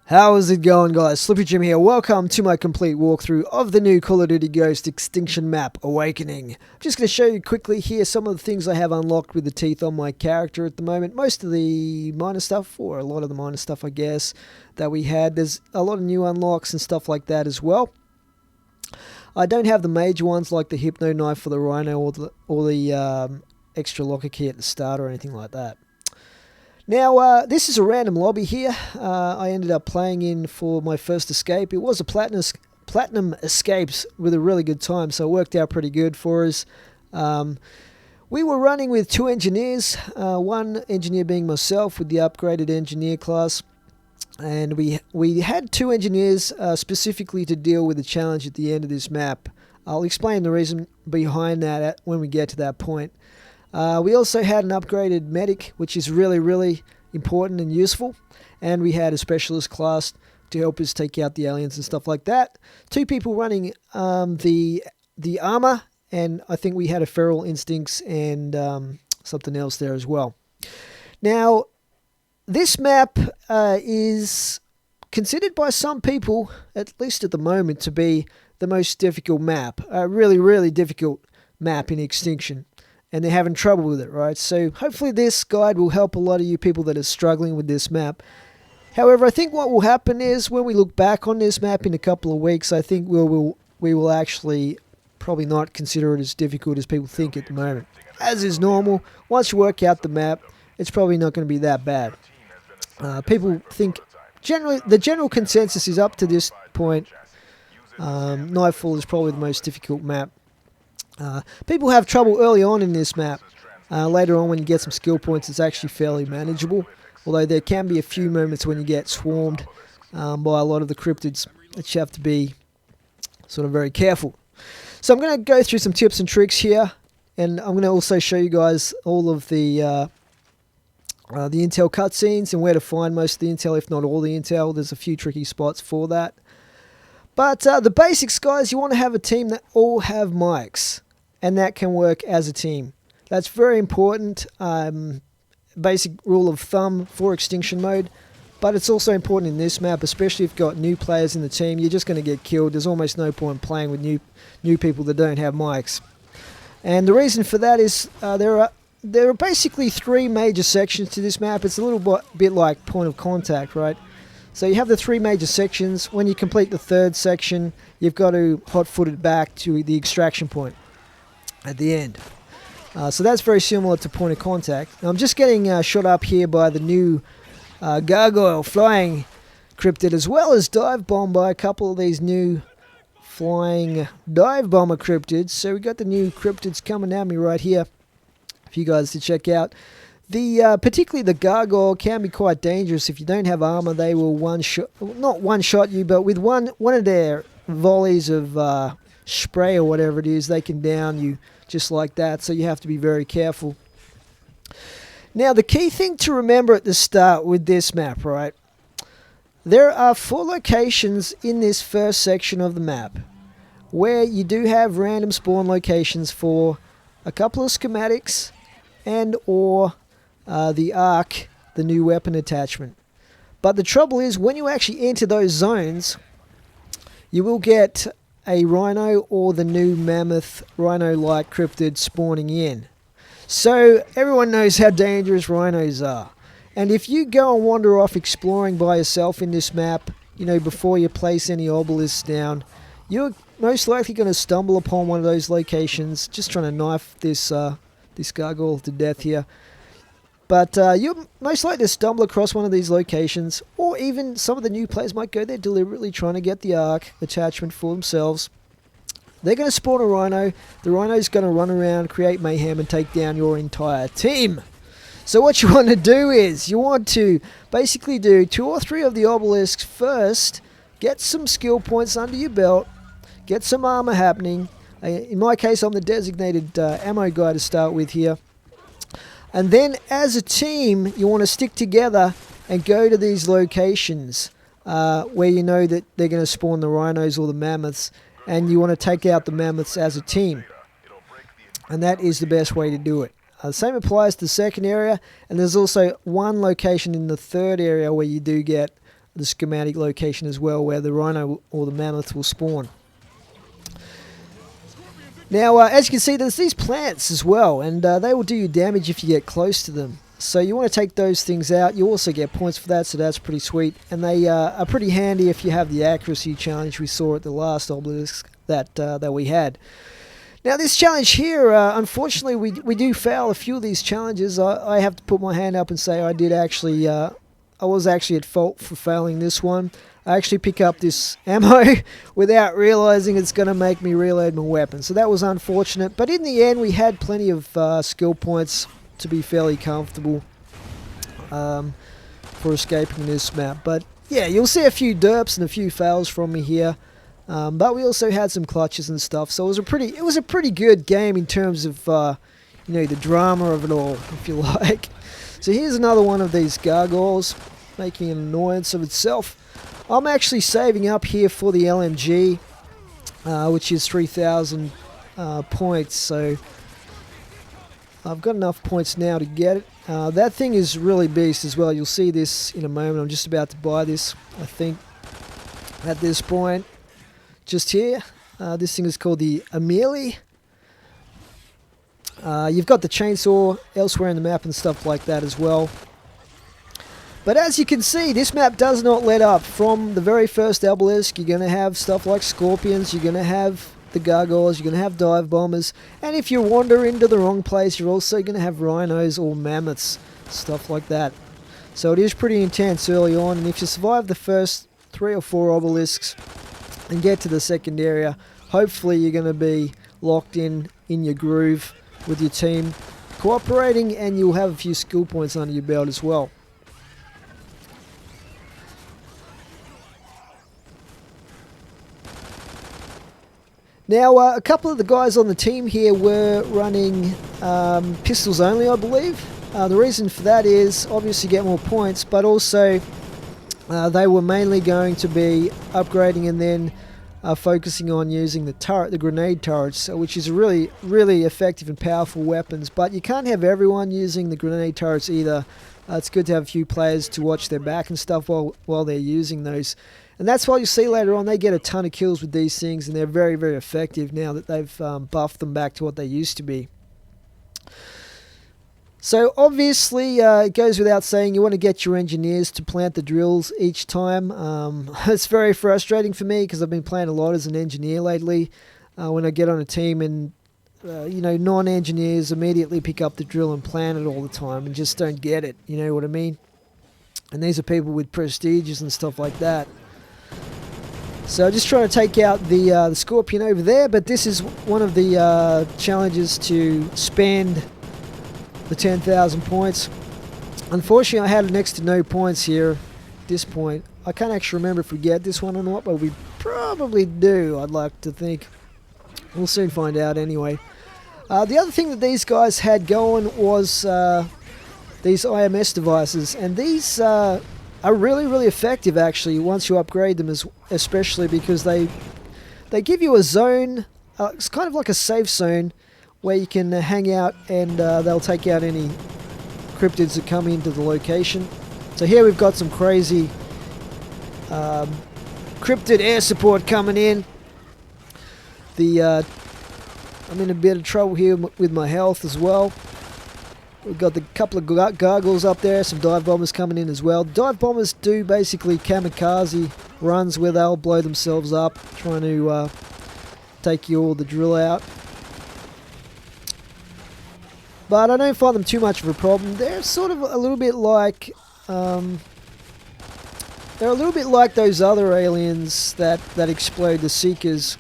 How is it going, guys? Slippy Jim here. Welcome to my complete walkthrough of the new Call of Duty Ghost Extinction map, Awakening. I'm just going to show you quickly here some of the things I have unlocked with the teeth on my character at the moment. Most of the minor stuff, or a lot of the minor stuff I guess, that we had. There's a lot of new unlocks and stuff like that as well. I don't have the major ones like the Hypno Knife for the Rhino or the extra locker key at the start or anything like that. Now, this is a random lobby here. I ended up playing in for my first escape. It was a platinum escapes with a really good time, so it worked out pretty good for us. We were running with two engineers, one engineer being myself with the upgraded engineer class, and we had two engineers specifically to deal with the challenge at the end of this map. I'll explain the reason behind that when we get to that point. We also had an upgraded medic, which is really important and useful. And we had a specialist class to help us take out the aliens and stuff like that. Two people running the armor, and I think we had a feral instincts and something else there as well. Now, this map is considered by some people, at least at the moment, to be the most difficult map. A really difficult map in Extinction. And they're having trouble with it, right? So hopefully this guide will help a lot of you people that are struggling with this map. However, I think what will happen is when we look back on this map in a couple of weeks, I think we will actually probably not consider it as difficult as people think at the moment. As is normal, once you work out the map, it's probably not going to be that bad. People think, the general consensus is up to this point, Nightfall is probably the most difficult map. People have trouble early on in this map. Later on when you get some skill points it's actually fairly manageable, although there can be a few moments when you get swarmed by a lot of the cryptids that you have to be sort of very careful. So I'm going to go through some tips and tricks here, and I'm going to also show you guys all of the intel cutscenes and where to find most of the intel, if not all the intel. There's a few tricky spots for that. But the basics, guys, you want to have a team that all have mics, and that can work as a team. That's very important, basic rule of thumb for Extinction mode, but it's also important in this map, especially if you've got new players in the team. You're just going to get killed. There's almost no point playing with new people that don't have mics. And the reason for that is there are basically three major sections to this map. It's a little bit like Point of Contact, right? So you have the three major sections. When you complete the third section, you've got to hot-foot it back to the extraction point at the end. So that's very similar to Point of Contact. Now I'm just getting shot up here by the new gargoyle flying cryptid, as well as dive bombed by a couple of these new flying dive bomber cryptids. So we got the new cryptids coming at me right here for you guys to check out. Particularly the gargoyle can be quite dangerous. If you don't have armor, they will not one-shot you, but with one of their volleys of spray or whatever it is, they can down you just like that. So you have to be very careful. Now, the key thing to remember at the start with this map, right? There are 4 locations in this first section of the map where you do have random spawn locations for a couple of schematics and or the Arc, the new weapon attachment. But the trouble is, when you actually enter those zones, you will get a rhino or the new mammoth rhino-like cryptid spawning in. So everyone knows how dangerous rhinos are. And if you go and wander off exploring by yourself in this map, you know, before you place any obelisks down, you're most likely going to stumble upon one of those locations, just trying to knife this gargoyle to death here. But you're most likely to stumble across one of these locations, or even some of the new players might go there deliberately trying to get the Arc attachment for themselves. They're going to spawn a rhino. The rhino's going to run around, create mayhem, and take down your entire team. So what you want to do is, you want to basically do 2 or 3 of the obelisks first, get some skill points under your belt, get some armor happening. In my case, I'm the designated ammo guy to start with here. And then as a team, you want to stick together and go to these locations where you know that they're going to spawn the rhinos or the mammoths, and you want to take out the mammoths as a team. And that is the best way to do it. The same applies to the second area, and there's also one location in the third area where you do get the schematic location as well, where the rhino or the mammoth will spawn. Now, as you can see, there's these plants as well, and they will do you damage if you get close to them. So you want to take those things out. You also get points for that, so that's pretty sweet. And they are pretty handy if you have the accuracy challenge we saw at the last obelisk that we had. Now this challenge here, unfortunately, we do fail a few of these challenges. I have to put my hand up and say I was actually at fault for failing this one. I actually pick up this ammo without realizing it's going to make me reload my weapon. So that was unfortunate. But in the end, we had plenty of skill points to be fairly comfortable for escaping this map. But yeah, you'll see a few derps and a few fails from me here. But we also had some clutches and stuff. So it was a pretty good game in terms of the drama of it all, if you like. So here's another one of these gargoyles making an annoyance of itself. I'm actually saving up here for the LMG, which is 3,000 points, so I've got enough points now to get it. That thing is really beast as well. You'll see this in a moment. I'm just about to buy this, I think, at this point. Just here. This thing is called the Amelie. You've got the chainsaw elsewhere in the map and stuff like that as well. But as you can see, this map does not let up. From the very first obelisk, you're going to have stuff like scorpions, you're going to have the gargoyles, you're going to have dive bombers, and if you wander into the wrong place, you're also going to have rhinos or mammoths, stuff like that. So it is pretty intense early on, and if you survive the first 3 or 4 obelisks and get to the second area, hopefully you're going to be locked in your groove with your team cooperating, and you'll have a few skill points under your belt as well. Now, a couple of the guys on the team here were running pistols only, I believe. The reason for that is obviously get more points, but also they were mainly going to be upgrading and then focusing on using the grenade turrets, which is really, really effective and powerful weapons. But you can't have everyone using the grenade turrets either. It's good to have a few players to watch their back and stuff while they're using those. And that's why you see later on they get a ton of kills with these things, and they're very, very effective now that they've buffed them back to what they used to be. So obviously it goes without saying you want to get your engineers to plant the drills each time. It's very frustrating for me because I've been playing a lot as an engineer lately. When I get on a team and non-engineers immediately pick up the drill and plant it all the time and just don't get it, you know what I mean? And these are people with prestiges and stuff like that. So just trying to take out the scorpion over there, but this is one of the challenges to spend the 10,000 points. Unfortunately, I had next to no points here at this point. I can't actually remember if we get this one or not, but we probably do, I'd like to think. We'll soon find out anyway. The other thing that these guys had going was these IMS devices, and these are really, really effective actually once you upgrade them, especially because they give you a zone. It's kind of like a safe zone where you can hang out, and they'll take out any cryptids that come into the location. So here we've got some crazy cryptid air support coming in. I'm in a bit of trouble here with my health as well. We've got the couple of gargoyles up there, some dive bombers coming in as well. Dive bombers do basically kamikaze runs where they'll blow themselves up, trying to take all the drill out. But I don't find them too much of a problem. They're sort of a little bit like those other aliens that explode, the Seekers.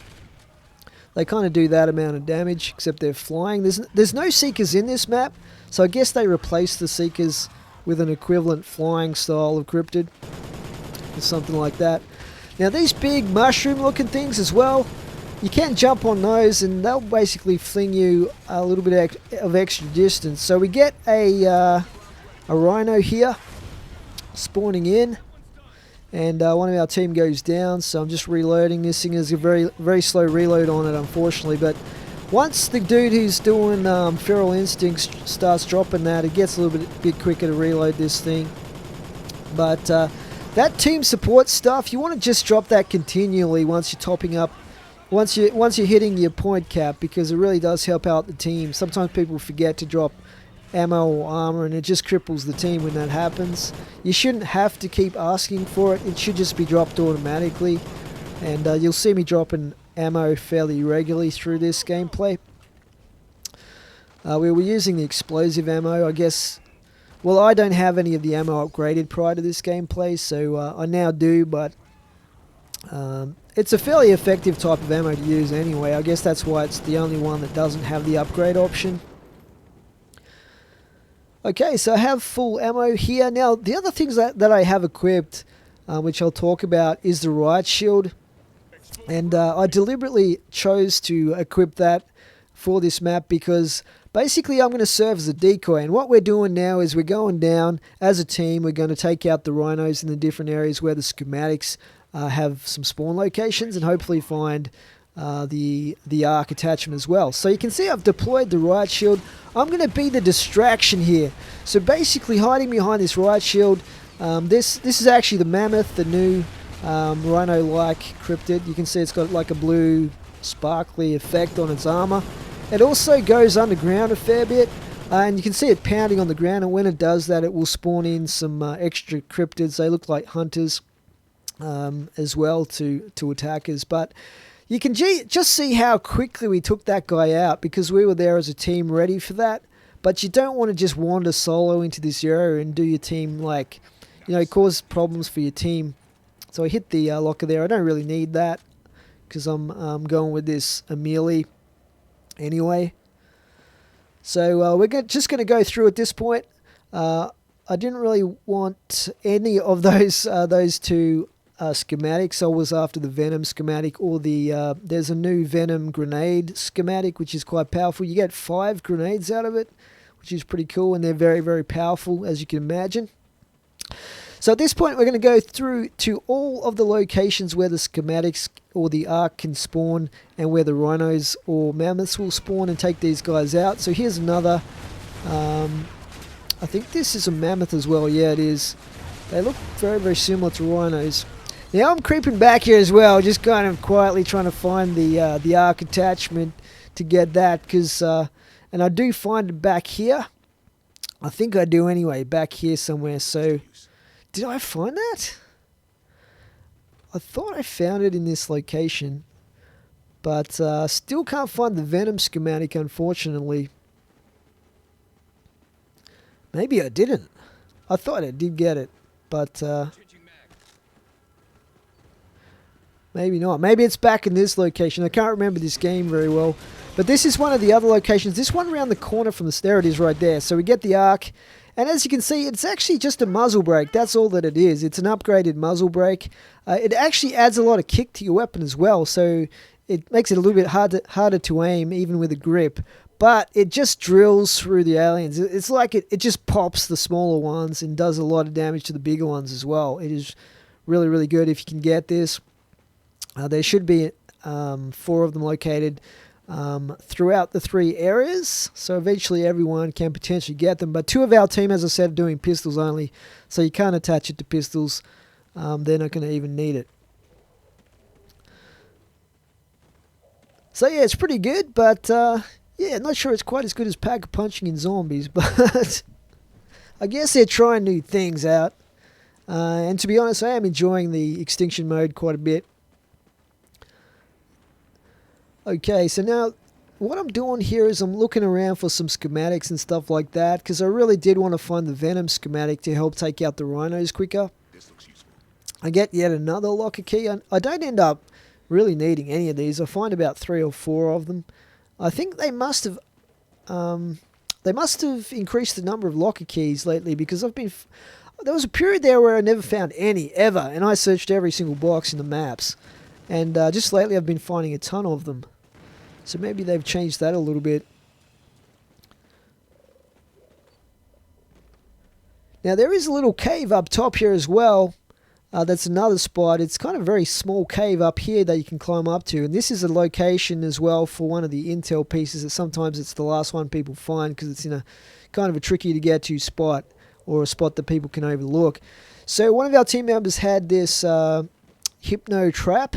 They kind of do that amount of damage, except they're flying. There's no Seekers in this map, so I guess they replaced the Seekers with an equivalent flying style of cryptid, or something like that. Now these big mushroom-looking things as well, you can jump on those, and they'll basically fling you a little bit of extra distance. So we get a rhino here spawning in, and one of our team goes down, so I'm just reloading. This thing is a very, very slow reload on it, unfortunately, but once the dude who's doing Feral Instincts starts dropping that, it gets a little bit quicker to reload this thing. But That team support stuff, you want to just drop that continually once you're topping up, once you're hitting your point cap, because it really does help out the team. Sometimes people forget to drop ammo or armor, and it just cripples the team when that happens. You shouldn't have to keep asking for it. It should just be dropped automatically. And you'll see me dropping ammo fairly regularly through this gameplay. We were using the explosive ammo, I guess. Well, I don't have any of the ammo upgraded prior to this gameplay, so I now do, but it's a fairly effective type of ammo to use anyway. I guess that's why it's the only one that doesn't have the upgrade option. Okay, so I have full ammo here. Now, the other things that I have equipped, which I'll talk about, is the riot shield. And I deliberately chose to equip that for this map because basically I'm going to serve as a decoy. And what we're doing now is we're going down as a team. We're going to take out the rhinos in the different areas where the schematics have some spawn locations, and hopefully find the arc attachment as well. So you can see I've deployed the riot shield. I'm going to be the distraction here. So basically hiding behind this riot shield, this is actually the mammoth, the new rhino-like cryptid. You can see it's got like a blue sparkly effect on its armor. It also goes underground a fair bit, and you can see it pounding on the ground, and when it does that it will spawn in some extra cryptids. They look like hunters as well to attackers, but you can just see how quickly we took that guy out because we were there as a team ready for that. But you don't want to just wander solo into this area and do your team, like, you know, cause problems for your team. So I hit the locker there. I don't really need that because I'm going with this melee anyway. So we're just going to go through at this point. I didn't really want any of those two schematics. I was after the Venom schematic, or the there's a new Venom grenade schematic, which is quite powerful. You get 5 grenades out of it, which is pretty cool, and they're very, very powerful, as you can imagine. So at this point, we're going to go through to all of the locations where the schematics or the arc can spawn, and where the rhinos or mammoths will spawn, and take these guys out. So here's another. I think this is a mammoth as well. Yeah, it is. They look very, very similar to rhinos. Now I'm creeping back here as well, just kind of quietly trying to find the arc attachment to get that, because and I do find it back here. I think I do anyway, back here somewhere. So did I find that? I thought I found it in this location, but still can't find the Venom schematic, unfortunately. Maybe I didn't. I thought I did get it, but maybe not. Maybe it's back in this location. I can't remember this game very well. But this is one of the other locations. This one around the corner from the... There it is right there. So we get the arc. And as you can see, it's actually just a muzzle brake. That's all that it is. It's an upgraded muzzle brake. It actually adds a lot of kick to your weapon as well. So it makes it a little bit harder to aim, even with a grip. But it just drills through the aliens. It's like it just pops the smaller ones and does a lot of damage to the bigger ones as well. It is really, really good if you can get this. There should be 4 of them located throughout the 3 areas, so eventually everyone can potentially get them. But 2 of our team, as I said, are doing pistols only, so you can't attach it to pistols. They're not going to even need it. So yeah, it's pretty good, but yeah, not sure it's quite as good as pack-a-punching in zombies, but I guess they're trying new things out. And to be honest, I am enjoying the Extinction mode quite a bit. Okay, so now what I'm doing here is I'm looking around for some schematics and stuff like that, because I really did want to find the Venom schematic to help take out the rhinos quicker. I get yet another locker key. I don't end up really needing any of these. I find about 3 or 4 of them. I think they must have increased the number of locker keys lately, because there was a period there where I never found any ever, and I searched every single box in the maps, and just lately I've been finding a ton of them. So maybe they've changed that a little bit. Now there is a little cave up top here as well. That's another spot. It's kind of a very small cave up here that you can climb up to. And this is a location as well for one of the intel pieces that sometimes it's the last one people find, because it's in a kind of a tricky to get to spot, or a spot that people can overlook. So one of our team members had this hypno trap,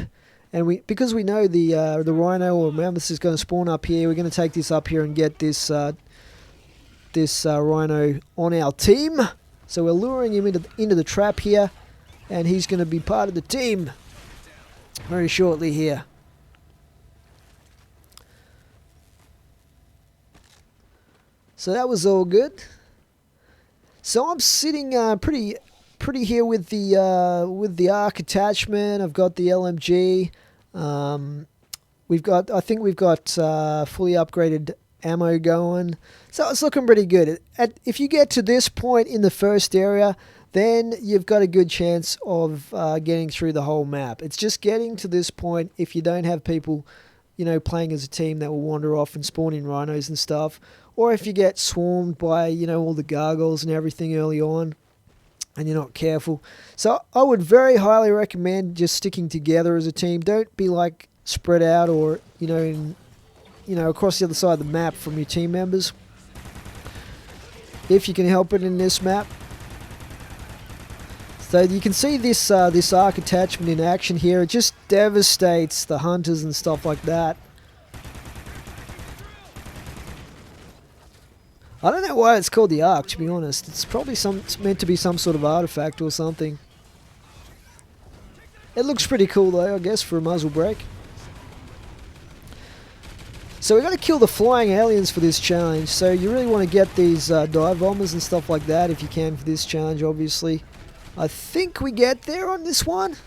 and because we know the rhino or mammoth is going to spawn up here, we're going to take this up here and get this rhino on our team. So we're luring him into the trap here, and he's going to be part of the team very shortly here. So that was all good. So I'm sitting pretty here with the arc attachment. I've got the LMG. I think we've got fully upgraded ammo going. So it's looking pretty good. If you get to this point in the first area, then you've got a good chance of getting through the whole map. It's just getting to this point if you don't have people, playing as a team that will wander off and spawn in rhinos and stuff. Or if you get swarmed by, all the gargoyles and everything early on and you're not careful. So I would very highly recommend just sticking together as a team. Don't be like spread out or, across the other side of the map from your team members. If you can help it in this map. So you can see this arc attachment in action here. It just devastates the hunters and stuff like that. I don't know why it's called the arc, to be honest. It's probably it's meant to be some sort of artifact or something. It looks pretty cool though, I guess, for a muzzle brake. So we've got to kill the flying aliens for this challenge. So you really want to get these dive bombers and stuff like that if you can for this challenge, obviously. I think we get there on this one.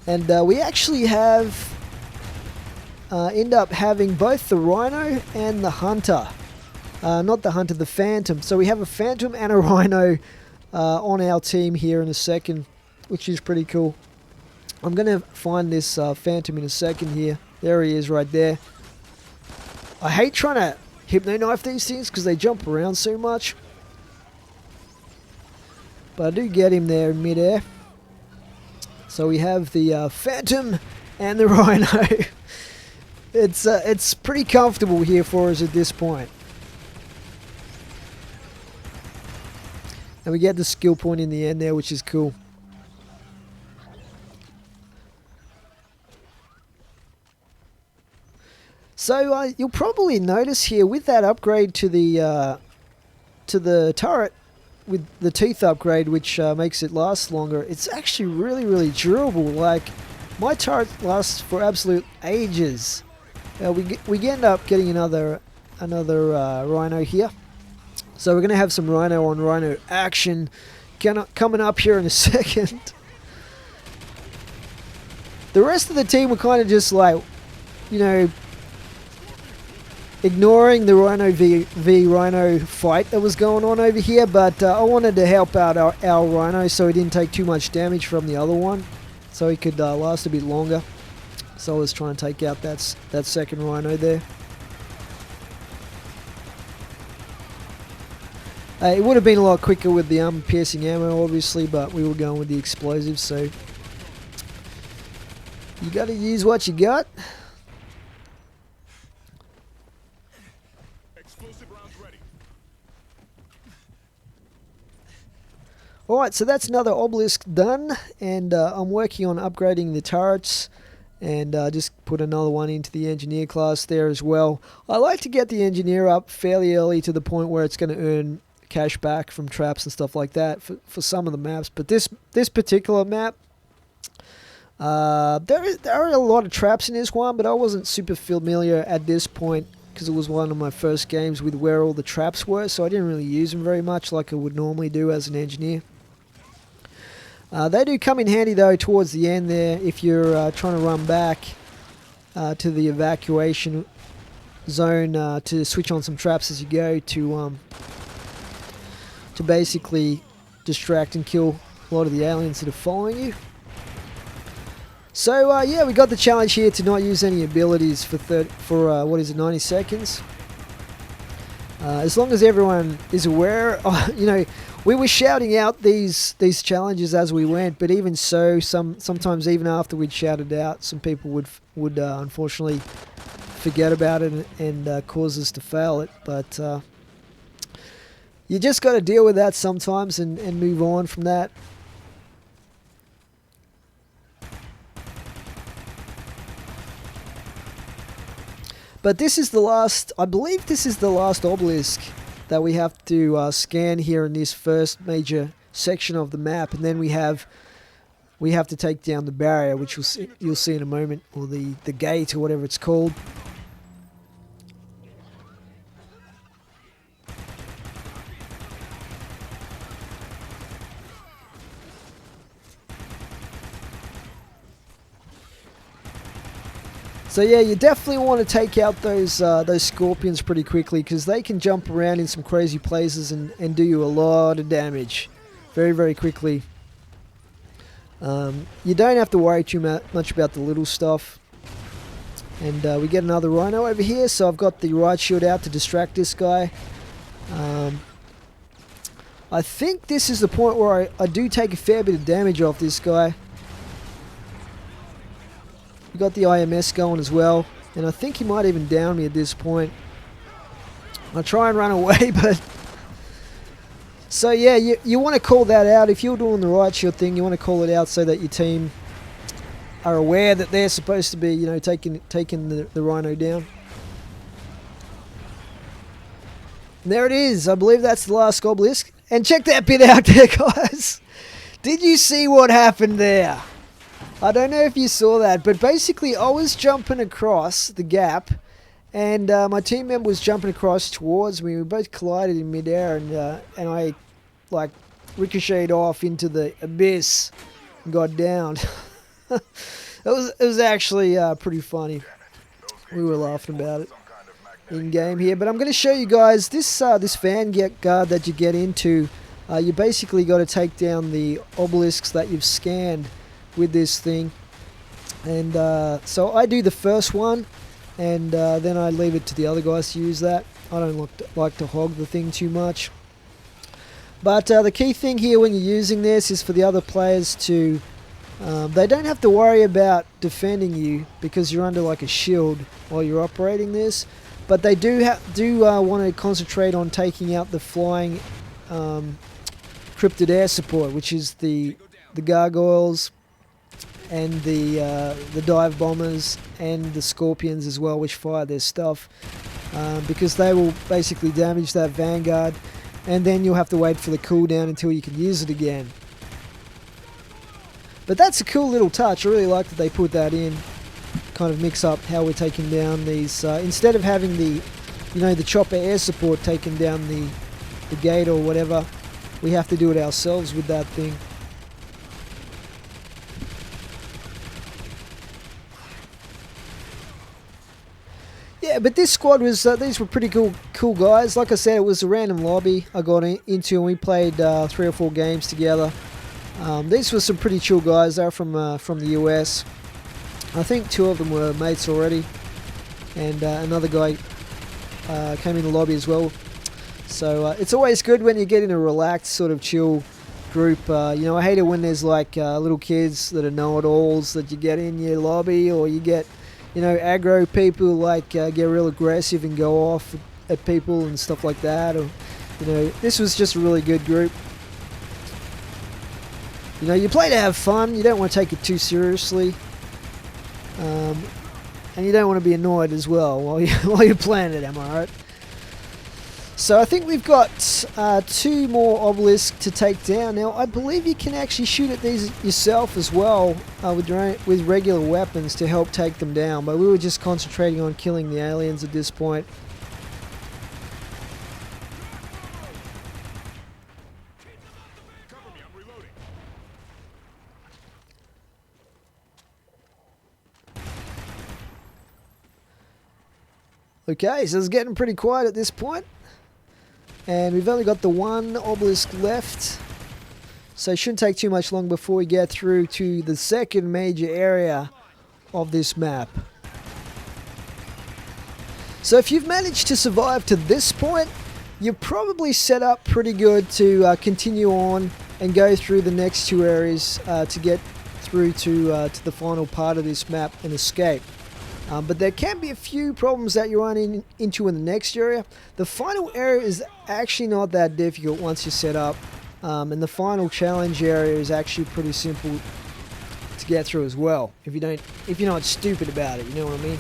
And we actually have end up having both the rhino and the hunter. Not the hunter, the phantom. So we have a phantom and a rhino on our team here in a second, which is pretty cool. I'm going to find this phantom in a second here. There he is right there. I hate trying to hypno knife these things because they jump around so much. But I do get him there in midair. So we have the phantom and the rhino. It's pretty comfortable here for us at this point. And we get the skill point in the end there, which is cool. So you'll probably notice here with that upgrade to the turret, with the teeth upgrade, which makes it last longer, it's actually really, really durable. Like, my turret lasts for absolute ages. We end up getting another rhino here. So we're going to have some rhino on rhino action coming up here in a second. The rest of the team were kind of just like, ignoring the Rhino v Rhino fight that was going on over here, but I wanted to help out our Rhino so he didn't take too much damage from the other one, so he could last a bit longer. So I was trying to take out that second Rhino there. It would have been a lot quicker with the armor-piercing ammo, obviously, but we were going with the explosives, so you got to use what you got. Alright, so that's another obelisk done, and I'm working on upgrading the turrets, and just put another one into the engineer class there as well. I like to get the engineer up fairly early to the point where it's going to earn cash back from traps and stuff like that for some of the maps, but this particular map, there are a lot of traps in this one, but I wasn't super familiar at this point because it was one of my first games with where all the traps were, so I didn't really use them very much like I would normally do as an engineer. They do come in handy though towards the end there if you're trying to run back to the evacuation zone to switch on some traps as you go to basically distract and kill a lot of the aliens that are following you. So yeah, we got the challenge here to not use any abilities for what is it, 90 seconds. As long as everyone is aware, we were shouting out these challenges as we went, but even so, sometimes even after we'd shouted out, some people would unfortunately forget about it and cause us to fail it. But you just got to deal with that sometimes and move on from that. But this is the last, I believe this is the last obelisk that we have to scan here in this first major section of the map, and then we have to take down the barrier, which you'll see in a moment, or the gate or whatever it's called. So yeah, you definitely want to take out those scorpions pretty quickly, because they can jump around in some crazy places and do you a lot of damage very, very quickly. You don't have to worry too much about the little stuff. And we get another rhino over here, so I've got the right shield out to distract this guy. I think this is the point where I do take a fair bit of damage off this guy. We got the IMS going as well, and I think he might even down me at this point. I try and run away, but... So yeah, you want to call that out. If you're doing the right shield thing, you want to call it out so that your team are aware that they're supposed to be, you know, taking the rhino down. And there it is. I believe that's the last obelisk. And check that bit out there, guys. Did you see what happened there? I don't know if you saw that, but basically I was jumping across the gap, and my team member was jumping across towards me. We both collided in midair, and I like ricocheted off into the abyss and got down. it was actually pretty funny. We were laughing about it in game here, but I'm going to show you guys this vanguard that you get into. You basically got to take down the obelisks that you've scanned with this thing, and so I do the first one, and then I leave it to the other guys to use that. I don't like to hog the thing too much. But the key thing here when you're using this is for the other players to they don't have to worry about defending you because you're under like a shield while you're operating this, but they do want to concentrate on taking out the flying cryptid air support, which is the gargoyles and the dive bombers and the scorpions as well, which fire their stuff, because they will basically damage that vanguard, and then you'll have to wait for the cooldown until you can use it again. But that's a cool little touch. I really like that they put that in, kind of mix up how we're taking down these, instead of having the chopper air support taking down the gate or whatever, we have to do it ourselves with that thing. Yeah, but this squad was, these were pretty cool guys. Like I said, it was a random lobby I got into, and we played 3 or 4 games together. These were some pretty chill guys. They're from the US. I think 2 of them were mates already, and another guy came in the lobby as well. So it's always good when you get in a relaxed sort of chill group. I hate it when there's like little kids that are know-it-alls that you get in your lobby, or you get aggro people like get real aggressive and go off at people and stuff like that. Or this was just a really good group. You play to have fun. You don't want to take it too seriously, and you don't want to be annoyed as well while you're playing it. Am I right? So I think we've got 2 more obelisks to take down. Now I believe you can actually shoot at these yourself as well with regular weapons to help take them down, but we were just concentrating on killing the aliens at this point. Okay, so it's getting pretty quiet at this point. And we've only got the 1 obelisk left, so it shouldn't take too much long before we get through to the second major area of this map. So if you've managed to survive to this point, you're probably set up pretty good to continue on and go through the next 2 areas to get through to the final part of this map and escape. But there can be a few problems that you run into in the next area. The final area is actually not that difficult once you're set up. And the final challenge area is actually pretty simple to get through as well. If you're not stupid about it, you know what I mean?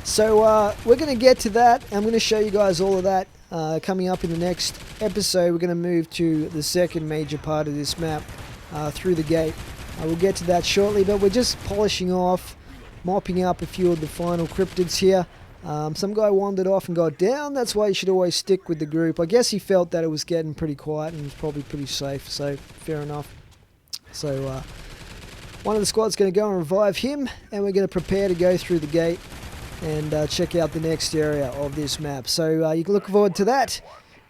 So we're going to get to that. I'm going to show you guys all of that coming up in the next episode. We're going to move to the second major part of this map, through the gate. We'll get to that shortly, but we're just polishing off, mopping up a few of the final cryptids here. Some guy wandered off and got down. That's why you should always stick with the group. I guess he felt that it was getting pretty quiet and was probably pretty safe, so fair enough. So one of the squad's going to go and revive him, and we're going to prepare to go through the gate and check out the next area of this map. So you can look forward to that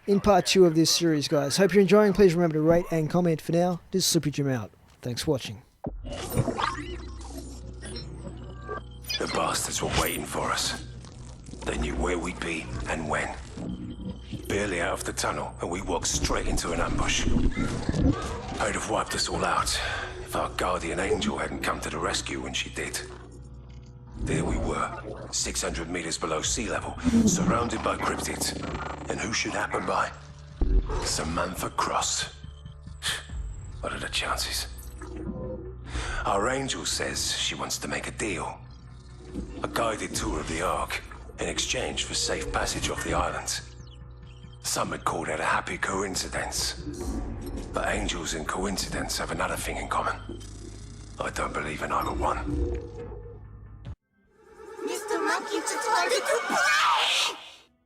in part 2 of this series, guys. Hope you're enjoying. Please remember to rate and comment. For now, this is Slippery Jim out. Thanks for watching. The bastards were waiting for us. They knew where we'd be and when. Barely out of the tunnel, and we walked straight into an ambush. They'd have wiped us all out if our guardian angel hadn't come to the rescue when she did. There we were, 600 meters below sea level, surrounded by cryptids. And who should happen by? Samantha Cross. What are the chances? Our angel says she wants to make a deal. A guided tour of the Ark in exchange for safe passage off the islands. Some had called it a happy coincidence. But angels and coincidence have another thing in common. I don't believe in either one. Mr. Monkey just wanted to